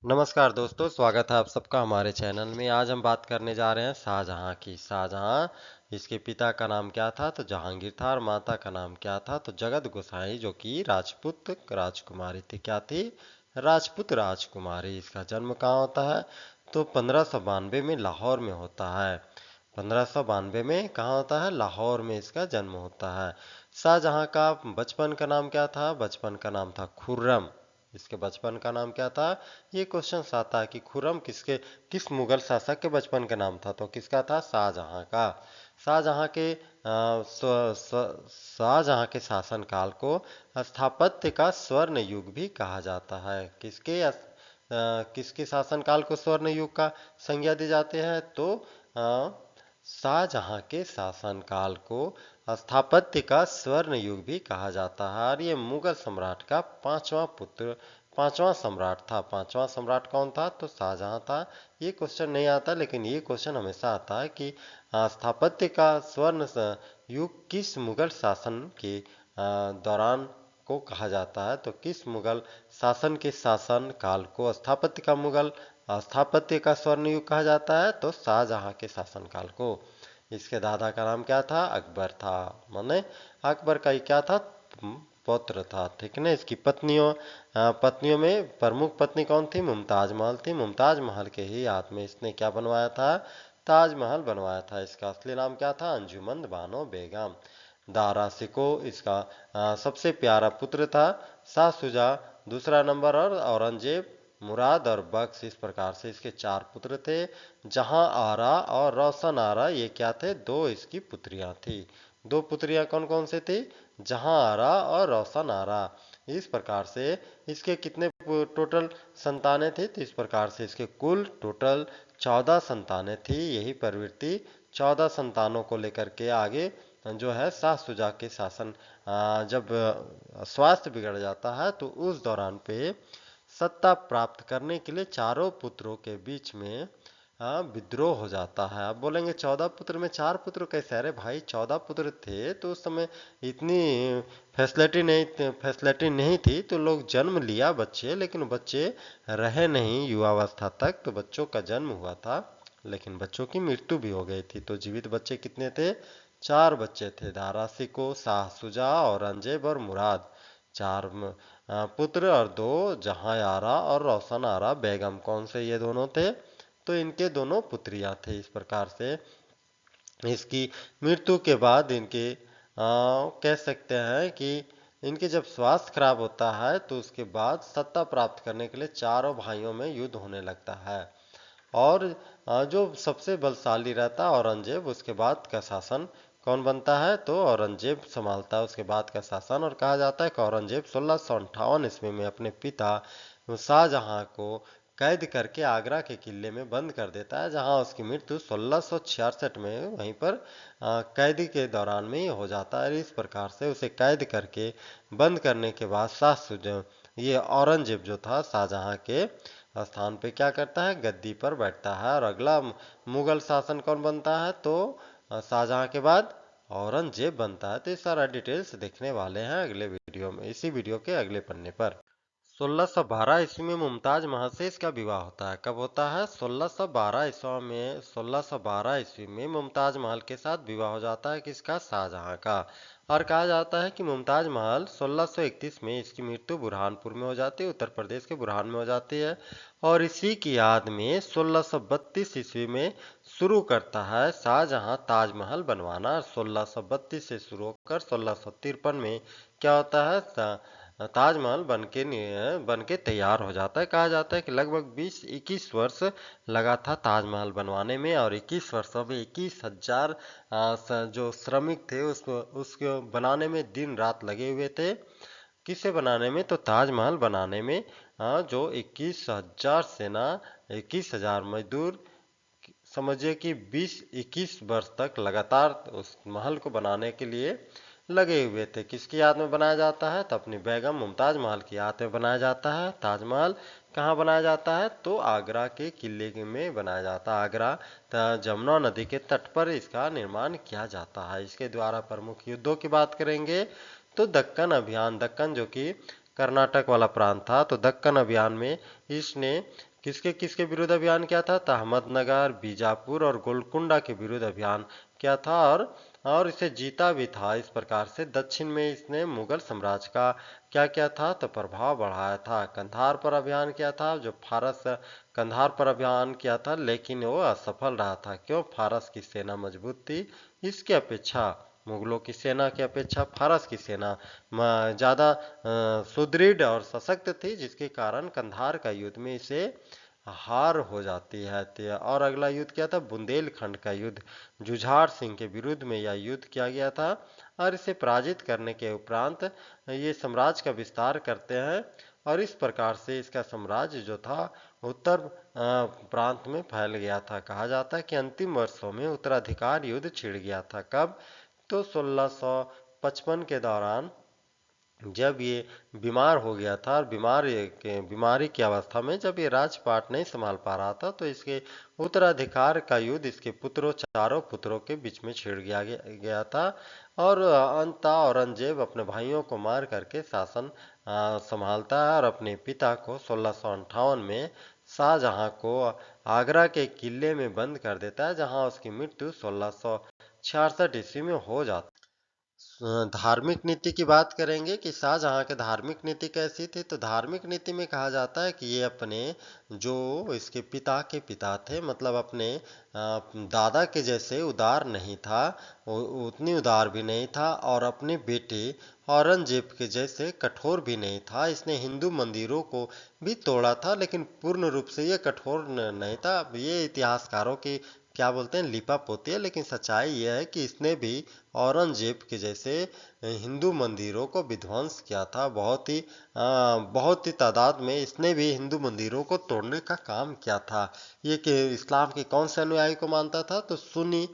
नमस्कार दोस्तों, स्वागत है आप सबका हमारे चैनल में। आज हम बात करने जा रहे हैं शाहजहां की। शाहजहां, इसके पिता का नाम क्या था? तो जहांगीर था। और माता का नाम क्या था? तो जगत गोसाई, जो कि राजपूत राजकुमारी थी। क्या थी? राजपूत राजकुमारी। इसका जन्म कहाँ होता है? तो 1592 में लाहौर में होता है। 1592 में कहाँ होता है? लाहौर में इसका जन्म होता है। शाहजहां का बचपन का नाम क्या था? बचपन का नाम था खुर्रम। इसके बचपन का नाम क्या था? ये क्वेश्चन आता है कि खुर्रम किस मुगल शासक के बचपन का नाम था? तो किसका था? शाहजहां का। शाहजहां के शाहजहां के शासनकाल को स्थापत्य का स्वर्ण युग भी कहा जाता है। किसके शासनकाल को स्वर्ण युग का संज्ञा दी जाती है? तो शाहजहां के शासनकाल को स्थापत्य का स्वर्ण युग भी कहा जाता है। और ये मुगल सम्राट का पांचवा सम्राट था। पांचवा सम्राट कौन था? तो शाहजहां था। ये क्वेश्चन नहीं आता, लेकिन ये क्वेश्चन हमेशा आता है कि स्थापत्य का स्वर्ण युग किस मुगल शासन के दौरान को कहा जाता है? तो किस मुगल शासन के शासन काल को स्थापत्य का स्वर्ण युग कहा जाता है? तो शाहजहां के शासनकाल को। इसके दादा का नाम क्या था? अकबर था। माने अकबर का ही क्या था? पौत्र था। ठीक है ना। इसकी पत्नियों में प्रमुख पत्नी कौन थी? मुमताज महल थी। मुमताज महल के ही याद में इसने क्या बनवाया था? ताजमहल बनवाया था। इसका असली नाम क्या था? अंजुमन बानो बेगम। दारा सिको इसका सबसे प्यारा पुत्र था। शाह सुजा दूसरा नंबर, और औरंगजेब, मुराद और बख्श, इस प्रकार से इसके चार पुत्र थे। जहां आरा और रोशन आरा, ये क्या थे? दो इसकी पुत्रियां थी। दो पुत्रियां कौन कौन से थी? जहां आरा और रोशन आरा। इस प्रकार से इसके कितने टोटल संतानें थी? तो इस प्रकार से इसके कुल टोटल 14 संतानें थी। यही प्रवृत्ति 14 संतानों को लेकर के आगे जो है शाह सुजा के शासन जब स्वास्थ्य बिगड़ जाता है, तो उस दौरान पे सत्ता प्राप्त करने के लिए चारों पुत्रों के बीच में विद्रोह हो जाता है। अब बोलेंगे 14 पुत्र में चार पुत्र कैसे? अरे भाई, 14 पुत्र थे तो उस समय इतनी फैसिलिटी नहीं थी, तो लोग जन्म लिया बच्चे, लेकिन बच्चे रहे नहीं युवावस्था तक। तो बच्चों का जन्म हुआ था, लेकिन बच्चों की मृत्यु भी हो गई थी। तो जीवित बच्चे कितने थे? चार बच्चे थे। दारा सिको, शाह सुजा, औरंगजेब और मुराद। चार पुत्र, और दो जहां आरा और रोशन आरा बेगम। कौन से ये दोनों थे? तो इनके दोनों पुत्रियां थे। इस प्रकार से इसकी मृत्यु के बाद कह सकते हैं कि इनके जब स्वास्थ्य खराब होता है, तो उसके बाद सत्ता प्राप्त करने के लिए चारों भाइयों में युद्ध होने लगता है। और जो सबसे बलशाली रहता है औरंगजेब, उसके बाद का शासन कौन बनता है? तो औरंगजेब संभालता है उसके बाद का शासन। और कहा जाता है कि औरंगजेब 1658 ईस्वी में अपने पिता शाहजहां को कैद करके आगरा के किले में बंद कर देता है, जहां उसकी मृत्यु 1666 में वहीं पर कैदी के दौरान में ही हो जाता है। इस प्रकार से उसे कैद करके बंद करने के बाद ये औरंगजेब जो था शाहजहां के स्थान पे क्या करता है? गद्दी पर बैठता है। और अगला मुगल शासन कौन बनता है? तो शाहजहां के बाद औरंगजेब बनता है। तो ये सारा डिटेल्स देखने वाले हैं अगले वीडियो में, इसी वीडियो के अगले पन्ने पर। 1612 ईस्वी में मुमताज महल से इसका विवाह होता है। कब होता है? 1612 ईस्वी में मुमताज महल के साथ विवाह हो जाता है। किसका? शाहजहां का। और कहा जाता है कि मुमताज महल 1631 में इसकी मृत्यु बुरहानपुर में हो जाती है, उत्तर प्रदेश के बुरहान में हो जाती है। और इसी की याद में 1632 ईस्वी में शुरू करता है शाहजहां ताजमहल बनवाना। 1632 से शुरू होकर 1653 में क्या होता है? ताजमहल बन के तैयार हो जाता है। कहा जाता है कि लगभग 20-21 वर्ष लगा था ताजमहल बनवाने में। और 21 वर्षों में 21,000 जो श्रमिक थे उसको बनाने में दिन रात लगे हुए थे। किसे बनाने में? तो ताजमहल बनाने में। जो 21,000 सेना, 21,000 मजदूर, समझिए कि 20-21 वर्ष तक लगातार उस महल को बनाने के लिए लगे हुए थे। किसकी याद में बनाया जाता है? तो अपनी बेगम मुमताज महल की याद में बनाया जाता है। ताजमहल कहाँ बनाया जाता है? तो आगरा के किले में बनाया जाता है। आगरा जमुना नदी के तट पर इसका निर्माण किया जाता है। इसके द्वारा प्रमुख युद्धों की बात करेंगे तो दक्कन अभियान, दक्कन जो कि कर्नाटक वाला प्रांत था, तो दक्कन अभियान में इसने किसके किसके विरुद्ध अभियान किया था? तो अहमदनगर, बीजापुर और गोलकुंडा के विरुद्ध अभियान किया था, और इसे जीता भी था। इस प्रकार से दक्षिण में इसने मुगल साम्राज्य का क्या किया था? तो प्रभाव बढ़ाया था। कंधार पर अभियान किया था, जो फारस कंधार पर अभियान किया था, लेकिन वो असफल रहा था। क्यों? फारस की सेना मजबूत थी इसकी अपेक्षा। मुगलों की सेना की अपेक्षा फारस की सेना ज्यादा सुदृढ़ और सशक्त थी, जिसके कारण कंधार का युद्ध में इसे हार हो जाती है। और अगला युद्ध क्या था? बुंदेलखंड का युद्ध। जुझार सिंह के विरुद्ध में यह युद्ध किया गया था, और इसे पराजित करने के उपरांत ये साम्राज्य का विस्तार करते हैं, और इस प्रकार से इसका साम्राज्य जो था उत्तर प्रांत में फैल गया था। कहा जाता है कि अंतिम वर्षों में उत्तराधिकार युद्ध छिड़ गया था। कब? तो 1655 के दौरान, जब ये बीमार हो गया था, और बीमारी की अवस्था में जब ये राजपाट नहीं संभाल पा रहा था, तो इसके उत्तराधिकार का युद्ध इसके चारों पुत्रों के बीच में छिड़ गया था। और अंततः औरंगजेब अपने भाइयों को मार करके शासन संभालता है, और अपने पिता को 1658 में शाहजहां को आगरा के किले में बंद कर देता है, जहां उसकी मृत्यु 1666 ईस्वी में हो जाती है। धार्मिक नीति की बात करेंगे कि शाहजहां की धार्मिक नीति कैसी थी, तो धार्मिक नीति में कहा जाता है कि ये अपने जो इसके पिता के पिता थे, मतलब अपने दादा के जैसे उदार नहीं था, उतनी उदार भी नहीं था, और अपने बेटे औरंगजेब के जैसे कठोर भी नहीं था। इसने हिंदू मंदिरों को भी तोड़ा था, लेकिन पूर्ण रूप से ये कठोर नहीं था। अब ये इतिहासकारों की क्या बोलते हैं, लिपा पोती है, लेकिन सच्चाई यह है कि इसने भी औरंगजेब के जैसे हिंदू मंदिरों को विध्वंस किया था। बहुत ही तादाद में इसने भी हिंदू मंदिरों को तोड़ने का काम किया था। ये कि इस्लाम के कौन से अनुयायी को मानता था? तो सुन्नी।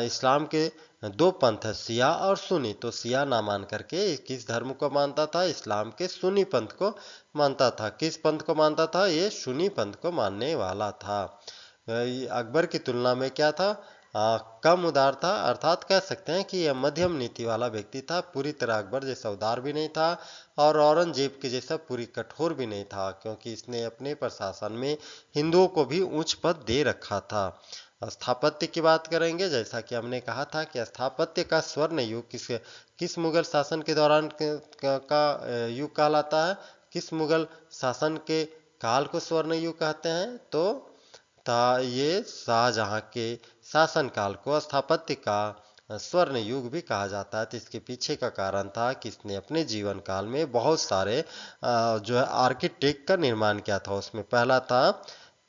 इस्लाम के दो पंथ है, शिया और सुन्नी। तो शिया ना मान करके किस धर्म को मानता था? इस्लाम के सुन्नी पंथ को मानता था। किस पंथ को मानता था? ये सुन्नी पंथ को मानने वाला था। अकबर की तुलना में क्या था? कम उदार था, अर्थात कह सकते हैं कि यह मध्यम नीति वाला व्यक्ति था। पूरी तरह अकबर जैसा उदार भी नहीं था, और औरंगजेब के जैसा पूरी कठोर भी नहीं था, क्योंकि इसने अपने प्रशासन में हिंदुओं को भी उच्च पद दे रखा था। स्थापत्य की बात करेंगे, जैसा कि हमने कहा था कि स्थापत्य का स्वर्ण युग किस मुगल शासन के दौरान युग कहलाता है? किस मुगल शासन के काल को स्वर्ण युग कहते हैं? तो ये शाहजहां के शासनकाल को स्थापत्य का स्वर्ण युग भी कहा जाता है। तो इसके पीछे का कारण था कि इसने अपने जीवन काल में बहुत सारे जो है आर्किटेक्ट का निर्माण किया था। उसमें पहला था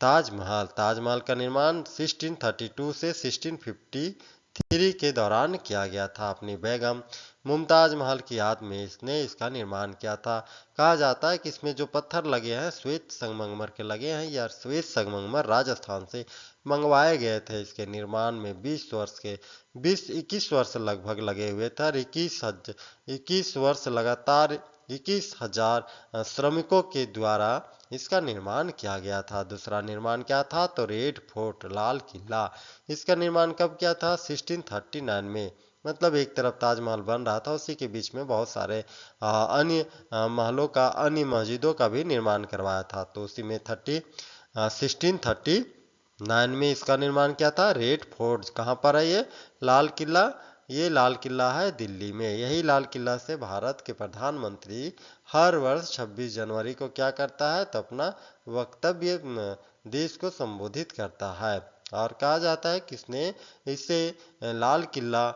ताजमहल। ताजमहल का निर्माण 1632 से 1653 के दौरान किया गया था। अपनी बेगम मुमताज महल की याद में इसने इसका निर्माण किया था। कहा जाता है कि इसमें जो पत्थर लगे हैं श्वेत संगमरमर के लगे हैं, या श्वेत संगमरमर राजस्थान से मंगवाए गए थे। इसके निर्माण में 20-21 वर्ष लगभग लगे हुए थे, और 21 वर्ष लगातार 21,000 श्रमिकों के द्वारा इसका निर्माण किया गया था। दूसरा निर्माण क्या था? तो रेड फोर्ट, लाल किला। इसका निर्माण कब किया था? 1639 में। मतलब एक तरफ ताजमहल बन रहा था, उसी के बीच में बहुत सारे अन्य महलों का, अन्य मस्जिदों का भी निर्माण करवाया था। तो उसी में 1639 में इसका निर्माण किया था। रेड फोर्ट कहाँ पर है? ये लाल किला। ये लाल किला है दिल्ली में। यही लाल किला से भारत के प्रधानमंत्री हर वर्ष 26 जनवरी को क्या करता है? तो अपना वक्तव्य देश को संबोधित करता है। और कहा जाता है किसने इसे लाल किला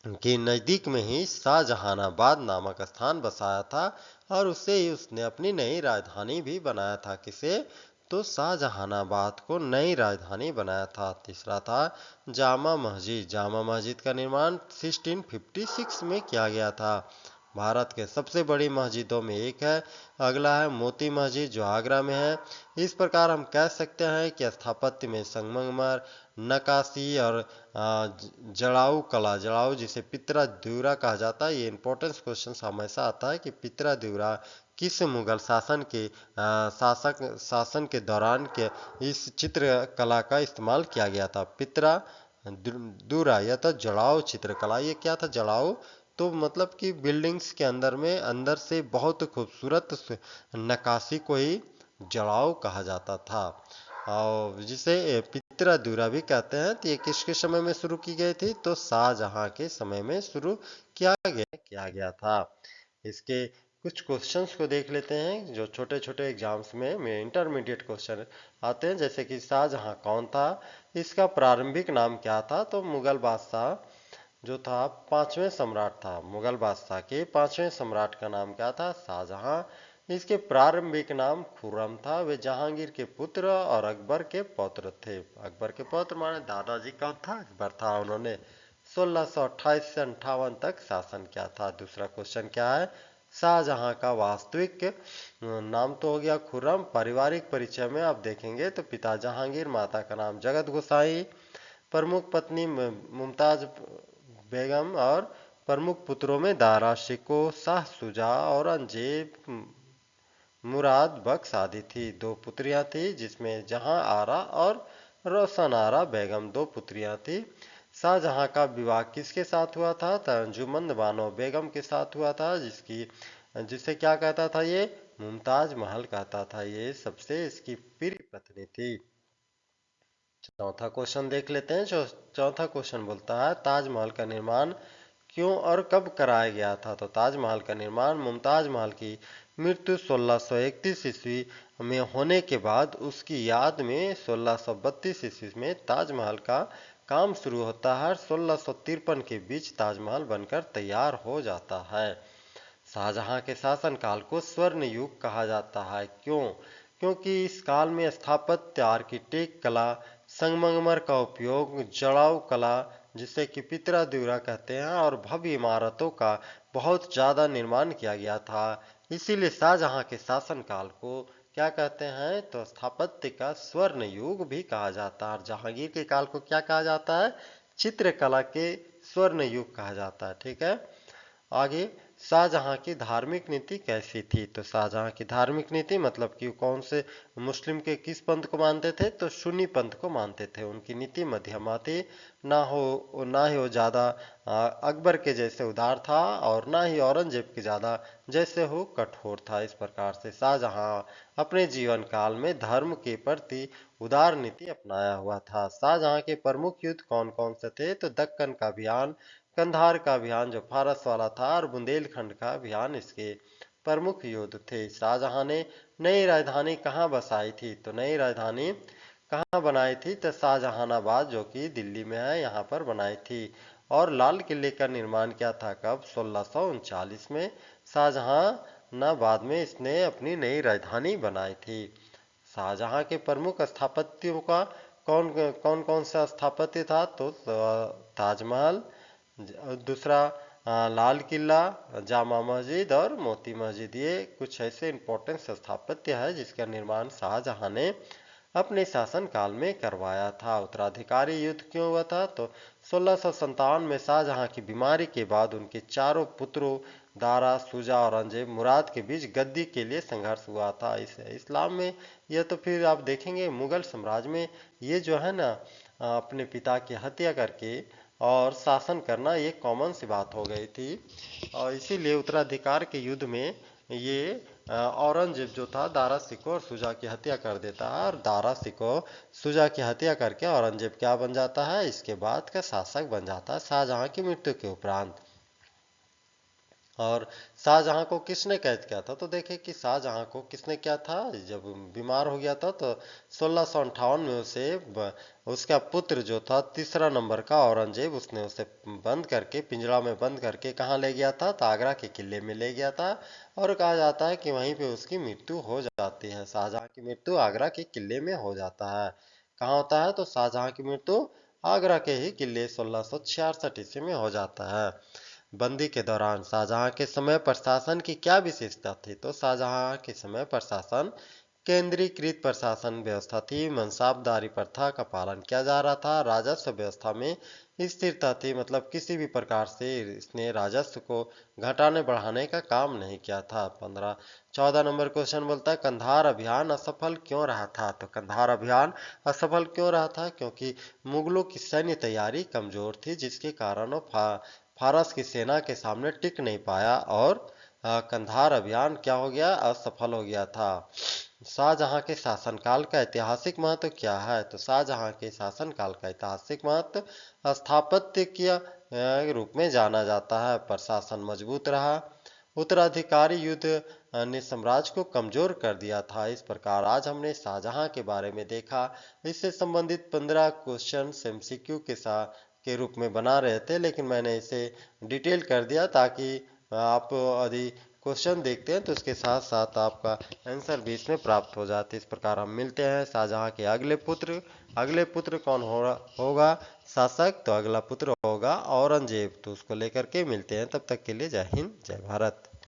के नजदीक में ही शाहजहानाबाद नामक स्थान बसाया था, और उससे ही उसने अपनी नई राजधानी भी बनाया था। किसे? तो शाहजहानाबाद को नई राजधानी बनाया था। तीसरा था जामा मस्जिद। जामा मस्जिद का निर्माण 1656 में किया गया था। भारत के सबसे बड़ी मस्जिदों में एक है। अगला है मोती मस्जिद, जो आगरा में है। इस प्रकार हम कह सकते हैं कि स्थापत्य में संगमरमर, नक्काशी और जड़ाऊ कला, जड़ाऊ जिसे पितरा द्यूरा कहा जाता है। ये इंपॉर्टेंट क्वेश्चन हमेशा आता है कि पितरा द्यूरा किस मुगल शासन के दौरान के इस चित्र कला का इस्तेमाल किया गया था? पितरा दूरा या तो जड़ाऊ चित्रकला। ये क्या था जड़ाऊ? तो मतलब कि बिल्डिंग्स के अंदर से बहुत खूबसूरत नक्काशी को ही जड़ाऊ कहा जाता था, और जिसे पित्रादुरा भी कहते हैं। तो ये किसके समय में शुरू की गई थी? तो शाहजहां के समय में शुरू किया गया था। इसके कुछ क्वेश्चंस को देख लेते हैं जो छोटे छोटे एग्जाम्स में इंटरमीडिएट क्वेश्चन आते हैं। जैसे कि शाहजहां कौन था, इसका प्रारंभिक नाम क्या था? तो मुगल बादशाह जो था, पांचवें सम्राट था। मुगल बादशाह के पांचवें सम्राट का नाम क्या था? शाहजहां। इसके प्रारंभिक नाम खुर्रम था। वे जहांगीर के पुत्र और अकबर के पौत्र थे। अकबर के पौत्र माने दादाजी कौन था? अकबर था। उन्होंने 1628 से 58 तक शासन किया था। दूसरा क्वेश्चन क्या है? शाहजहां का वास्तविक नाम तो हो गया खुर्रम। पारिवारिक परिचय में आप देखेंगे तो पिता जहांगीर, माता का नाम जगत गोसाई, प्रमुख पत्नी मुमताज बेगम और प्रमुख पुत्रों में दारा शिको, शाह सुजा, औरंगजेब, मुराद बख्श आदि थी। दो पुत्रियां थी जिसमें जहां आरा और रोशन आरा बेगम दो पुत्रियां थी। शाहजहां का विवाह किसके साथ हुआ था? तो अंजुमन बानो बेगम के साथ हुआ था, जिसे क्या कहता था ये? मुमताज महल कहता था। ये सबसे इसकी प्रिय पत्नी थी। चौथा क्वेश्चन देख लेते हैं। जो चौथा क्वेश्चन बोलता है ताजमहल का निर्माण क्यों और कब कराया गया था? तो ताजमहल का निर्माण मुमताज महल की मृत्यु 1631 ईस्वी में होने के बाद उसकी याद में 1632 ईस्वी में ताजमहल का काम शुरू होता है। 1653 के बीच ताजमहल बनकर तैयार हो जाता है। शाहजहां के शासनकाल को स्वर्ण युग कहा जाता है। क्यों? क्योंकि इस काल में स्थापत्य, आर्किटेक्ट कला, संगमरमर का उपयोग, जड़ाऊ कला जिसे कि पितरादुरा कहते हैं, और भव्य इमारतों का बहुत ज्यादा निर्माण किया गया था। इसीलिए शाहजहां के शासनकाल को क्या कहते हैं? तो स्थापत्य का स्वर्ण युग भी कहा जाता है। और जहांगीर के काल को क्या कहा जाता है? चित्रकला के स्वर्ण युग कहा जाता है। ठीक है। आगे, शाहजहां की धार्मिक नीति कैसी थी? तो शाहजहां की धार्मिक नीति मतलब कि कौन से मुस्लिम के किस पंथ को मानते थे? तो सुन्नी पंथ को मानते थे। उनकी नीति मध्यमा थी। ना ही वो ज्यादा अकबर के जैसे उदार था और ना ही औरंगजेब के ज्यादा जैसे हो कठोर था। इस प्रकार से शाहजहां अपने जीवन काल में धर्म के प्रति उदार नीति अपनाया हुआ था। शाहजहां के प्रमुख युद्ध कौन कौन से थे? तो दक्कन का अभियान, कंधार का अभियान जो फारस वाला था, और बुंदेलखंड का अभियान इसके प्रमुख युद्ध थे। शाहजहां ने नई राजधानी कहाँ बसाई थी? तो नई राजधानी कहाँ बनाई थी? तो शाहजहानाबाद जो कि दिल्ली में है, यहाँ पर बनाई थी। और लाल किले का निर्माण किया था कब? 1639 में। शाहजहानाबाद में इसने अपनी नई राजधानी बनाई थी। शाहजहां के प्रमुख स्थापत्यों का कौन कौन कौन सा स्थापत्य था? तो ताजमहल, दूसरा लाल किला, जामा मस्जिद और मोती मस्जिद। ये कुछ ऐसे इंपॉर्टेंट स्थापत्य है जिसका निर्माण शाहजहां ने अपने शासन काल में करवाया था। उत्तराधिकारी युद्ध क्यों हुआ था? तो 1657 में शाहजहां की बीमारी के बाद उनके चारों पुत्रों दारा, शुजा, औरंगजेब, मुराद के बीच गद्दी के लिए संघर्ष हुआ था। इस्लाम में यह तो फिर आप देखेंगे मुगल साम्राज्य में ये जो है ना, अपने पिता की हत्या करके और शासन करना ये कॉमन सी बात हो गई थी। और इसीलिए उत्तराधिकार के युद्ध में ये औरंगजेब जो था दारा शिको और शुजा की हत्या कर देता है, और दारा शिको शुजा की हत्या करके औरंगजेब क्या बन जाता है? इसके बाद का शासक बन जाता है शाहजहां की मृत्यु के उपरांत। और शाहजहां को किसने कैद किया था? तो देखे कि शाहजहां को किसने किया था? जब बीमार हो गया था तो 1658 में उसका पुत्र जो था तीसरा नंबर का औरंगजेब, उसने उसे बंद करके, पिंजरा में बंद करके कहाँ ले गया था? तो आगरा के किले में ले गया था। और कहा जाता है कि वहीं पे उसकी मृत्यु हो जाती है। शाहजहां की मृत्यु आगरा के किले में हो जाता है। कहाँ होता है? तो शाहजहां की मृत्यु आगरा के ही किले 1666 ईस्वी में हो जाता है। बंदी के दौरान शाहजहां के समय प्रशासन की क्या विशेषता थी? तो शाहजहां के समय प्रशासन केंद्रीकृत प्रशासन व्यवस्था थी। मनसाबदारी प्रथा का पालन किया जा रहा था। राजस्व व्यवस्था में स्थिरता थी, मतलब किसी भी प्रकार से इसने राजस्व को घटाने बढ़ाने का काम नहीं किया था। 14 नंबर क्वेश्चन बोलता है कंधार अभियान असफल क्यों रहा था? तो कंधार अभियान असफल क्यों रहा था? क्योंकि मुगलों की सैन्य तैयारी कमजोर थी, जिसके कारण वो फारस की सेना के सामने टिक नहीं पाया, और कंधार अभियान क्या हो गया? असफल हो गया था। शाहजहां के शासनकाल का ऐतिहासिक महत्व क्या है? तो शाहजहां के शासनकाल का ऐतिहासिक महत्व स्थापत्य के रूप में जाना जाता है। प्रशासन मजबूत रहा। उत्तराधिकारी युद्ध ने साम्राज्य को कमजोर कर दिया था। इस प्रकार आज हमने शाहजहां के बारे में देखा। इससे संबंधित 15 क्वेश्चन एमसीक्यू के रूप में बना रहे थे, लेकिन मैंने इसे डिटेल कर दिया ताकि आप यदि क्वेश्चन देखते हैं तो उसके साथ साथ आपका आंसर भी इसमें प्राप्त हो जाते। इस प्रकार हम मिलते हैं शाहजहां के अगले पुत्र कौन होगा शासक? तो अगला पुत्र होगा औरंगजेब। तो उसको लेकर के मिलते हैं, तब तक के लिए जय हिंद जय भारत।